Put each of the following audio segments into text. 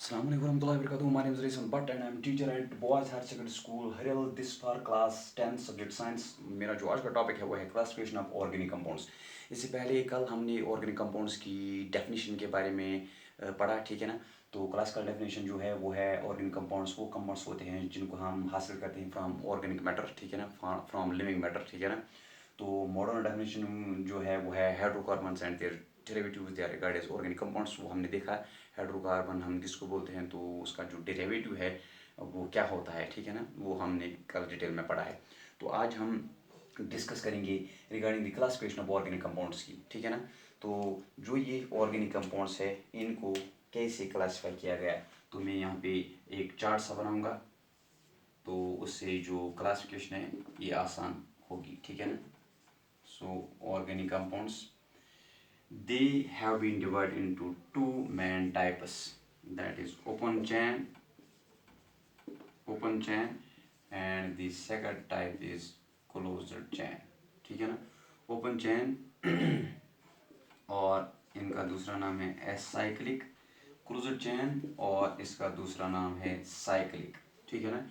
Assalamu alaikum warahmatullahi wabarakatuh. My name is Rizwan Bhatt and I am teacher at Boys Higher Secondary School, Harel, this for class 10 subject science. मेरा जो आज का topic है वो है classification of organic compounds. इससे पहले कल हमने ऑर्गेनिक कंपाउंड्स की डेफिनेशन के बारे में पढ़ा, ठीक है ना। तो क्लासिकल डेफिनेशन जो है वो है ऑर्गेनिक कंपाउंड्स वो कंपाउंड्स होते हैं जिनको हम हासिल करते हैं फ्रॉम ऑर्गेनिक मैटर, ठीक है ना, फ्रॉम लिविंग मैटर, ठीक है ना। तो मॉडर्न डेफिनेशन जो है वो है hydrocarbons and their derivatives they are regard as organic compounds. वो हमने देखा हाइड्रोकार्बन हम किसको बोलते हैं, तो उसका जो डेरिवेटिव है वो क्या होता है, ठीक है ना, वो हमने कल डिटेल में पढ़ा है। तो आज हम डिस्कस करेंगे regarding the classification of organic compounds की, ठीक है ना। तो जो ये ऑर्गेनिक कंपाउंड्स है इनको कैसे क्लासीफाई किया गया, तो मैं यहाँ पे एक चार्ट सा बनाऊंगा, तो उससे जो क्लासिफिकेशन है ये आसान होगी, ठीक है ना। So organic compounds they have been divided into two main types, that is open chain and the second type is closed chain, ठीक है ना। ओपन चेन और इनका दूसरा नाम है एसाइक्लिक, क्लोज्ड चेन और इसका दूसरा नाम है साइक्लिक, ठीक है ना।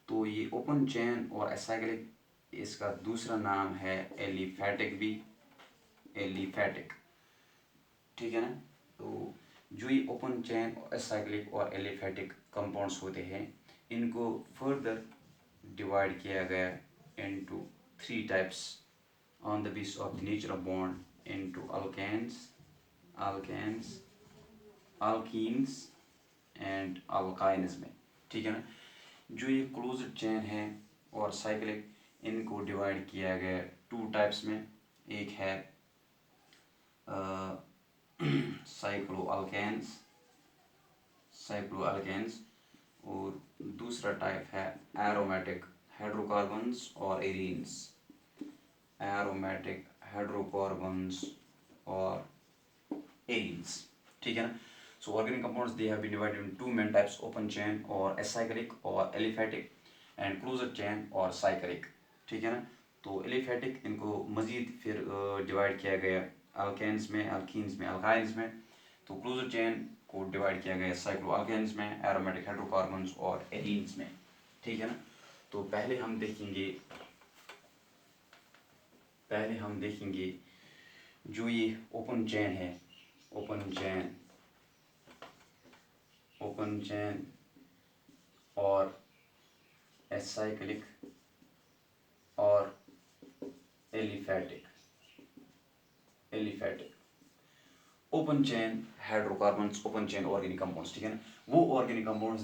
तो ये ओपन चेन और एसाइक्लिक, इसका दूसरा नाम है एलिफैटिक भी, एलिफैटिक, ठीक है ना। तो जो ये ओपन चेन एसाइक्लिक और एलिफैटिक कंपाउंड्स होते हैं इनको फर्दर डिवाइड किया गया into three types on the basis of the nature of bond into alkanes, alkanes, alkenes and alkynes में, ठीक है ना। जो ये क्लोज्ड चेन है और साइक्लिक, इनको डिवाइड किया गया टू टाइप्स में। एक है साइक्लोअल्केन्स, साइक्लोअल्केन्स और दूसरा टाइप है एरोमेटिक हाइड्रोकार्बन्स और एरीन्स, एरोमेटिक हाइड्रोकार्बन्स और एरीन्स, ठीक है ना। So organic compounds they have been divided in two main types, open chain और एसाइक्लिक और एलिफैटिक एंड क्लोज्ड चेन और साइक्लिक, ठीक है ना। तो एलिफैटिक इनको मजीद फिर डिवाइड किया गया अल्केन्स में, अल्कीन्स में, अल्काइन्स में। तो क्लोज्ड चेन को डिवाइड किया गया साइक्लोअल्केन्स में, एरोमेटिक हाइड्रोकार्बन्स और एरीन्स में, ठीक है ना। तो पहले हम देखेंगे जो ये ओपन चेन है, ओपन चेन, ओपन चेन और एसाइक्लिक और aliphatic, aliphatic open chain hydrocarbons, open chain organic compounds, ठीक है ना। वो ऑर्गेनिक कंपाउंड्स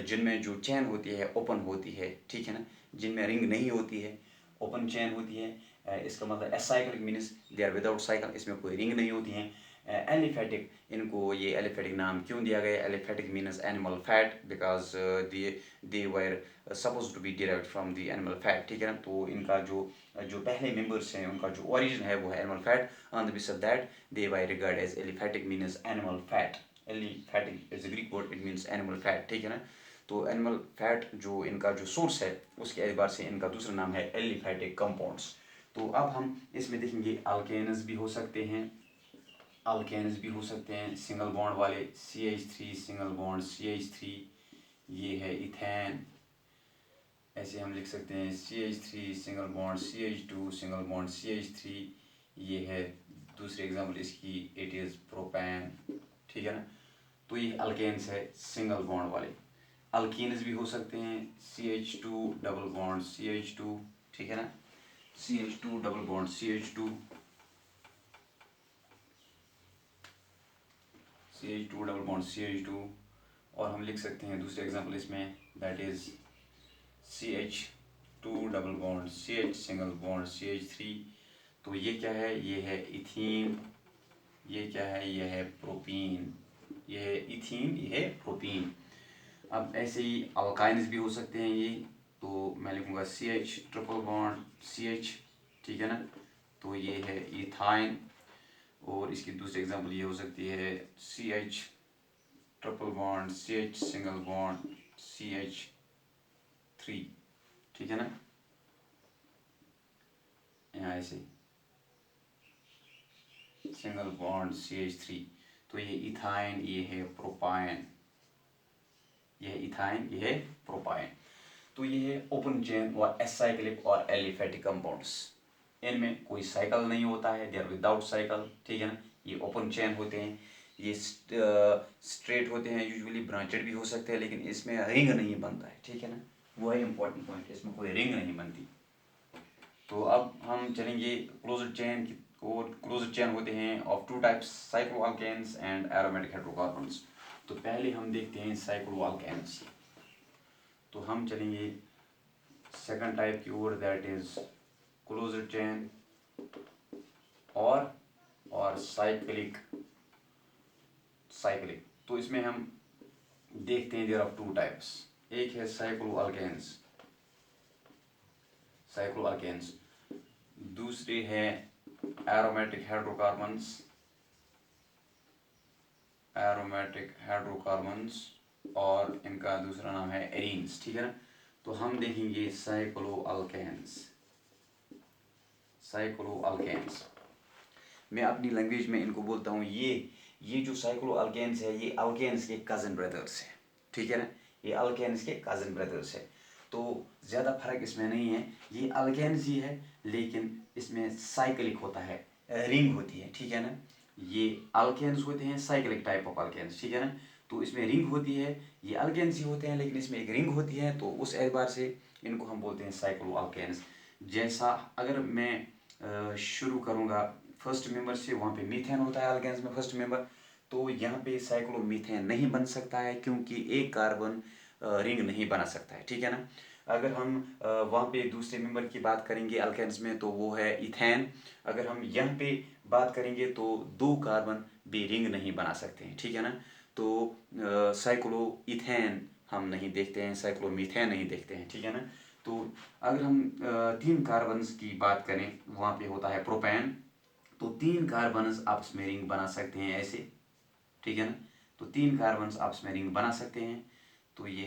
जिनमें जो चेन होती है ओपन होती है, ठीक है ना, जिनमें रिंग नहीं होती है, ओपन चेन होती है। इसका मतलब acyclic means they are without cycle, इसमें कोई रिंग नहीं होती है। एलिफैटिक, इनको ये एलिफैटिक नाम क्यों दिया गया, aliphatic means animal fat, because they were suppose to be derived from the animal fat, ठीक है ना। तो इनका जो जो पहले मेंबर्स हैं उनका जो ओरिजिन है वो है animal fat, on the basis of that they were regarded as aliphatic means animal fat, aliphatic is a Greek word, it means animal fat, ठीक है ना। तो एनिमल फैट जो इनका जो सोर्स है उसके एतबार से इनका दूसरा नाम है एलिफैटिक कंपाउंड्स। तो अब हम इसमें देखेंगे अल्केन्स भी हो सकते हैं, अल्केन्स भी हो सकते हैं सिंगल बॉन्ड वाले, CH3 सिंगल बॉन्ड CH3, ये है इथेन, ऐसे हम लिख सकते हैं CH3 single bond CH2 single bond CH3, ये है दूसरी एग्जाम्पल इसकी, इट इज़ प्रोपैन, ठीक है ना। तो ये अल्केन्स है सिंगल बॉन्ड वाले। अल्कीन्स भी हो सकते हैं CH2 डबल बॉन्ड CH2, ठीक है ना, CH2 double bond CH2, CH2 double bond CH2, और हम लिख सकते हैं दूसरे एग्जाम्पल इसमें, that is CH2 double bond CH single bond CH3। तो ये क्या है, ये है इथीन, ये क्या है, ये है प्रोपीन, ये है इथीन, ये है प्रोपीन। अब ऐसे ही अल्काइन्स भी हो सकते हैं ये, तो मैं लिखूँगा CH ट्रिपल बॉन्ड CH, ठीक है ना। तो ये है इथाइन, और इसकी दूसरी एग्जांपल ये हो सकती है CH triple bond CH single bond CH3, ठीक है ना, यहाँ ऐसे सिंगल बॉन्ड CH3। तो ये इथाइन, ये है प्रोपाइन, ये है इथाइन, ये है प्रोपाइन। तो ये है ओपन चेन और एसाइक्लिक और एलिफेटिक कंपाउंड्स। इनमें कोई साइकिल नहीं होता है, दे आर विदाउट साइकिल, ठीक है ना। ये ओपन चेन होते हैं, ये स्ट्रेट होते हैं, यूजुअली ब्रांचेड भी हो सकते हैं, लेकिन इसमें रिंग नहीं बनता है, ठीक है ना। वो है इंपॉर्टेंट पॉइंट, इसमें कोई रिंग नहीं बनती। तो अब हम चलेंगे क्लोज्ड चेन की। और क्लोज्ड चेन होते हैं of two types, cycloalkanes and aromatic hydrocarbons. तो पहले हम देखते हैं साइक्लोअल्केन्स। तो हम चलेंगे सेकंड टाइप की ओर, दैट इज क्लोज्ड चेन और साइक्लिक। तो इसमें हम देखते हैं देयर आर टू टाइप्स। एक है साइक्लोअल्केन्स, दूसरे है एरोमेटिक हाइड्रोकार्बन्स और इनका दूसरा नाम है एरीन्स, ठीक है ना। तो हम देखेंगे साइक्लोअल्केन्स। मैं अपनी लैंग्वेज में इनको बोलता हूँ, ये जो साइक्लोअल्केन्स है, ये अल्केन्स के कज़न ब्रदर्स है, ठीक है ना। ये अल्केन्स के कज़न ब्रदर्स है, तो ज़्यादा फर्क इसमें नहीं है। ये अल्केन्स ही है, लेकिन इसमें साइक्लिक होता है, रिंग होती है, ठीक है ना। ये अल्केन्स होते हैं, साइक्लिक टाइप ऑफ अल्केन्स, ठीक है ना। तो इसमें रिंग होती है, ये अल्केन्स ही होते हैं, लेकिन इसमें एक रिंग होती है, तो उस एतबार से इनको हम बोलते हैं साइक्लोअल्केन्स। जैसा अगर मैं शुरू करूँगा फर्स्ट मेंबर से, वहाँ पे मीथेन होता है अल्केन्स में फर्स्ट मेंबर। तो यहाँ पे साइक्लोमीथेन नहीं बन सकता है, क्योंकि एक कार्बन रिंग नहीं बना सकता है, ठीक है ना। अगर हम वहाँ पे दूसरे मेंबर की बात करेंगे अल्केन्स में, तो वो है इथेन। अगर हम यहाँ पे बात करेंगे तो 2 कार्बन भी रिंग नहीं बना सकते हैं, ठीक है ना। तो साइक्लो इथेन हम नहीं देखते हैं, साइक्लोमीथेन नहीं देखते हैं, ठीक है ना। तो अगर हम 3 कार्बन्स की बात करें, वहाँ पे होता है प्रोपेन। तो 3 कार्बन्स आपस में रिंग बना सकते हैं ऐसे, ठीक है ना। तो 3 कार्बन्स आपस में रिंग बना सकते हैं। तो ये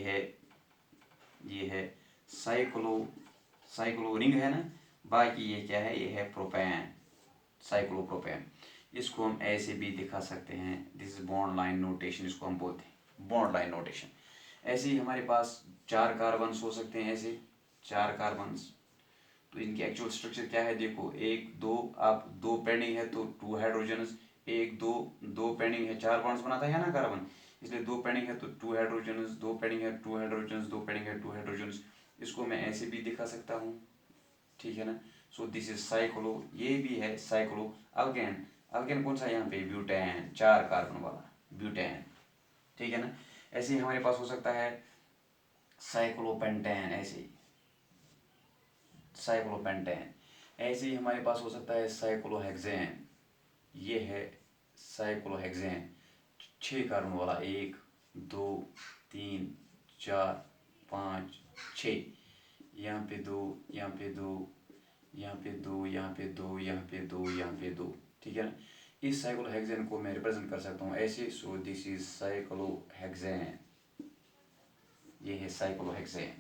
है साइक्लो रिंग है ना। बाकी ये क्या है, ये है प्रोपेन, साइक्लोप्रोपेन। इसको हम ऐसे भी दिखा सकते हैं, this is bond line notation, इसको हम बोलते हैं बॉन्ड लाइन नोटेशन। ऐसे ही हमारे पास 4 कार्बन्स हो सकते हैं, ऐसे 4 कार्बन्स। तो इनकी एक्चुअल स्ट्रक्चर क्या है, देखो 1 2, आप 2 पेंडिंग है तो 2 हाइड्रोजन्स, 1 2, 2 पेंडिंग है, 4 बॉन्ड्स बनाता है ना कार्बन, इसलिए 2 पेंडिंग है तो 2 हाइड्रोजन्स, 2 पेंडिंग है 2 हाइड्रोजन्स, 2 पेंडिंग है 2 हाइड्रोजन्स। इसको मैं ऐसे भी दिखा सकता हूँ, ठीक है ना। सो दिस इज साइक्लो, ये भी है साइक्लो अल्केन। अल्केन कौन सा यहाँ पे, ब्यूटेन, 4 कार्बन वाला ब्यूटेन, ठीक है ना। ऐसे ही हमारे पास हो सकता है साइक्लोपेंटेन, ऐसे ही हमारे पास हो सकता है साइक्लोहेक्सेन। ये है साइक्लोहेक्सेन, 6 कार्बन वाला, 1 2 3 4 5 6, यहाँ पे 2, यहाँ पे 2, यहाँ पे 2, यहाँ पे 2, यहाँ पे 2, यहाँ पे 2, ठीक है ना। इस साइक्लोहेक्सेन को मैं रिप्रेजेंट कर सकता हूँ ऐसे। सो दिस इज साइक्लोहेक्सेन, ये है साइक्लोहेक्सेन,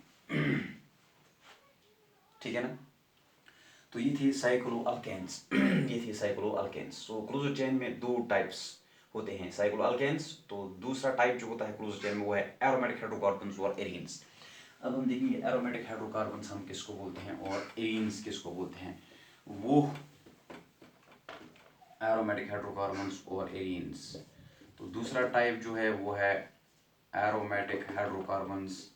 ठीक है ना। तो ये थे साइक्लोअल्केन्स ये थे साइक्लोअल्केन्स। सो क्लोज्ड चेन में 2 टाइप्स होते हैं साइक्लोअल्केन्स। तो दूसरा टाइप जो होता है क्लोज्ड चेन में, वो है एरोमेटिक हाइड्रोकार्बन्स और एरीन्स। अब हम देखेंगे एरोमेटिक हाइड्रोकार्बन्स हम किसको बोलते हैं और एरीन्स किसको बोलते हैं। वो एरोमेटिक हाइड्रोकार्बन्स और एरीन्स। तो दूसरा टाइप जो है वो है एरोमेटिक हाइड्रोकार्बन्स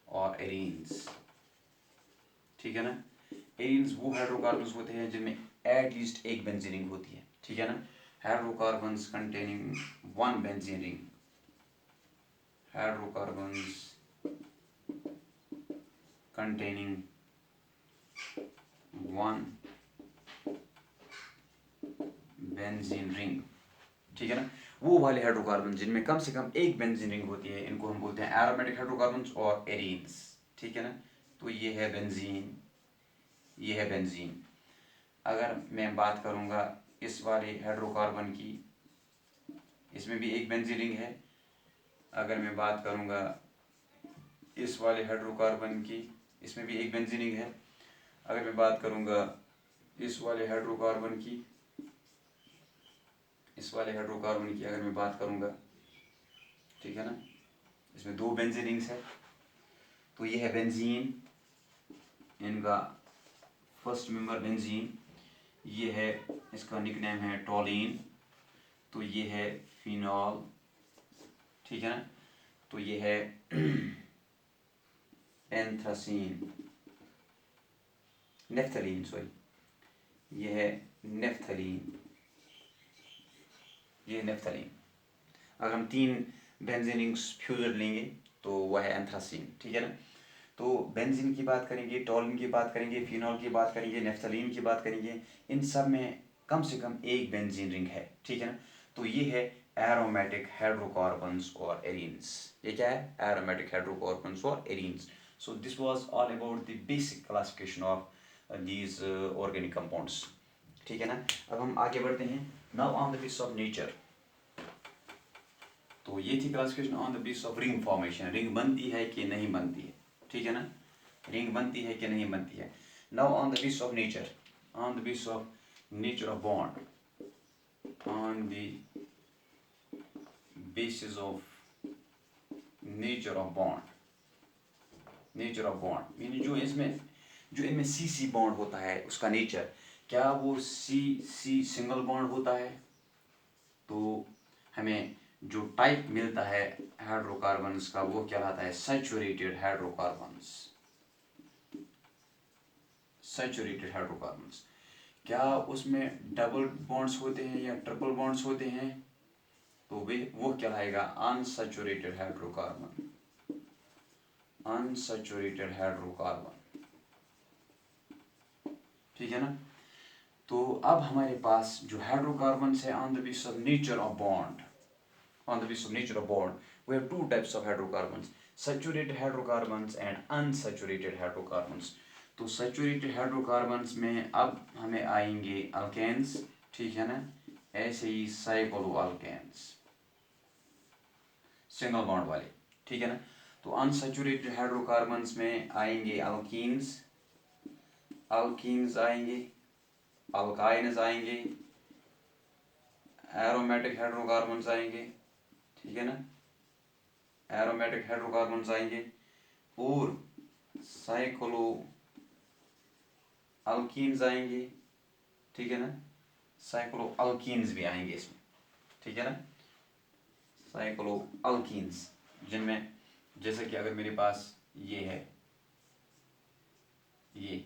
और एरीन्स, ठीक है ना। एरीन्स वो हाइड्रोकार्बन्स होते हैं जिनमें एट लीस्ट एक बेंजीन रिंग होती है, ठीक है ना। Hydrocarbons containing 1 benzene ring, hydrocarbons containing 1 benzene ring, ठीक है ना। वो वाले हाइड्रोकार्बन जिनमें कम से कम एक बेंजीन रिंग होती है, इनको हम बोलते हैं एरोमेटिक हाइड्रोकार्बन्स और एरीन्स, ठीक है ना। तो ये है बेंजीन, ये है बेंजीन। अगर मैं बात करूँगा इस वाले हाइड्रोकार्बन की, इसमें भी एक बेंजीन रिंग है। अगर मैं बात करूँगा इस वाले हाइड्रोकार्बन की, इसमें भी एक बेंजीन रिंग है। अगर मैं बात करूँगा इस वाले हाइड्रोकार्बन की, इस वाले हाइड्रोकार्बन की अगर मैं बात करूँगा, ठीक है ना, इसमें 2 बेंजीन रिंग्स है। तो ये है बेंजीन, इनका फर्स्ट मेंबर बेंजीन, ये है इसका निकनेम है टॉलीन, तो ये है फिनॉल, ठीक है ना, तो ये है एंथ्रासीन, नेफ्थलीन, सॉरी, ये है नेफ्थलीन, ये नेफ्थलीन। अगर हम 3 बेंजीन रिंग्स फ्यूजन लेंगे तो वह है एंथ्रासीन, ठीक है ना। तो बेंजीन की बात करेंगे, टॉलिन की बात करेंगे, फिनॉल की बात करेंगे, नेफ्थलीन की बात करेंगे, इन सब में कम से कम एक बेंजीन रिंग है, ठीक है ना। तो ये है एरोमेटिक हाइड्रोकार्बन्स और एरीन्स। ये क्या है? एरोमेटिक हाइड्रोकार्बन्स और arenes. So this was all about the basic classification of these organic compounds, ठीक है ना। अब हम आगे बढ़ते हैं। Now on the basis of nature, तो ये थी classification on the basis of ring formation, ring बनती है कि नहीं बनती है, ठीक है ना, रिंग बनती है कि नहीं बनती है। Now on the basis of nature, on the basis of nature of bond, on the basis of nature of bond, nature of bond mean जो इनमें सी सी बॉन्ड होता है उसका नेचर, क्या वो सी सी सिंगल बॉन्ड होता है? तो हमें जो टाइप मिलता है हाइड्रोकार्बन्स का वो कहलाता है सैचुरेटेड हाइड्रोकार्बन्स, सैचुरेटेड हाइड्रोकार्बन्स। क्या उसमें डबल बॉन्ड्स होते हैं या ट्रिपल बॉन्ड्स होते हैं? तो वे वो कहलाएगा अनसैचुरेटेड हाइड्रोकार्बन, अनसैचुरेटेड हाइड्रोकार्बन, ठीक है ना। तो अब हमारे पास जो हाइड्रोकार्बन्स है on the basis of nature of bond, on the basis of nature of bond, we have 2 types of hydrocarbons, saturated hydrocarbons and unsaturated hydrocarbons. तो saturated hydrocarbons में अब हमें आएंगे alkanes, ठीक है ना, ऐसे ही cycloalkanes, सिंगल बॉन्ड वाले, ठीक है ना। तो unsaturated hydrocarbons में आएंगे alkenes, alkenes आएंगे, alkynes आएंगे, aromatic hydrocarbons आएंगे, ठीक है ना, एरोमेटिक हाइड्रोकार्बन्स आएंगे, और साइक्लो अल्कीन्स आएंगे, ठीक है ना, साइक्लो अल्कीन्स भी आएंगे इसमें, ठीक है ना, साइक्लो अल्कीन्स, जिनमें जैसे कि अगर मेरे पास ये है, ये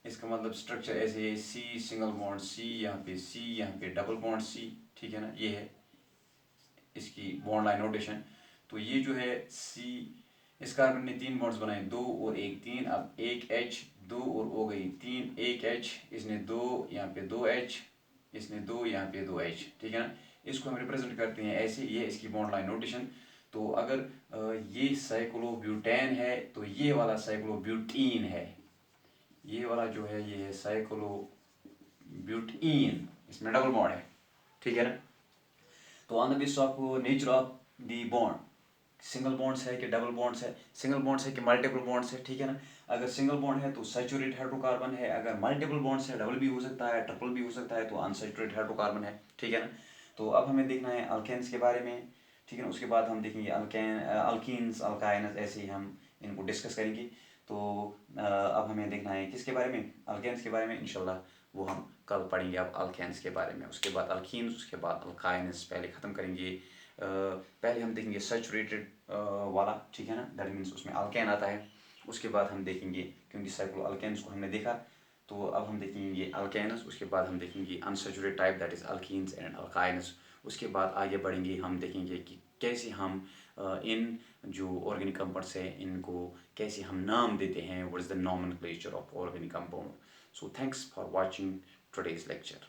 इसका मतलब स्ट्रक्चर ऐसे है, सी सिंगल बॉन्ड सी, यहाँ पे सी, यहाँ पे डबल बॉन्ड सी, ठीक है ना, ये है इसकी बॉन्ड लाइन नोटेशन। तो ये जो है सी, इस कार्बन ने 3 बॉन्ड्स बनाए, 2 और 1 3, अब एक H, 2 और O गई 3, एक H, इसने 2, यहाँ पे 2 H, इसने 2, यहाँ पे 2 H, ठीक है ना। इसको हम रिप्रेजेंट करते हैं ऐसे, ये इसकी बॉन्ड लाइन नोटेशन। तो अगर ये साइक्लोब्यूटेन है तो ये वाला साइक्लोब्यूटीन है, ये वाला जो है ये है साइक्लोब्यूटीन, इसमें डबल बॉन्ड है, ठीक है ना। तो on the basis of nature of the bond, single bonds है कि डबल बॉन्ड्स है, सिंगल बॉन्ड्स है कि मल्टीपल बॉन्ड्स है, ठीक है ना। अगर सिंगल बॉन्ड है तो सैचुरेटेड हाइड्रोकार्बन है, अगर मल्टीपल बॉन्ड्स है डबल भी हो सकता है, ट्रिपल भी हो सकता है, तो अनसैचुरेटेड हाइड्रोकार्बन है, ठीक है ना। तो अब हमें देखना है अल्केन्स के बारे में, ठीक है ना। उसके बाद हम देखेंगे अल्कीन्स, अल्काइन्स, ऐसे ही हम इनको डिस्कस करेंगे। तो अब हमें देखना है किसके बारे में, अल्केन्स के बारे में, इंशाल्लाह वो हम कल पढ़ेंगे अब अल्केन्स के बारे में। उसके बाद अल्कीन्स, उसके बाद अल्काइन्स, पहले ख़त्म करेंगे। पहले हम देखेंगे सैचुरेटेड वाला, ठीक है ना, दैट मीन्स उसमें अल्केन आता है। उसके बाद हम देखेंगे, क्योंकि साइक्लो अल्केन्स को हमने देखा, तो अब हम देखेंगे अल्केन्स, उसके बाद हम देखेंगे unsaturated type that is alkenes and alkynes. उसके बाद आगे बढ़ेंगे, हम देखेंगे कि कैसे हम इन जो ऑर्गेनिक कंपाउंड्स है इनको कैसे हम नाम देते हैं, what is the nomenclature of organic compound. So thanks for watching today's lecture.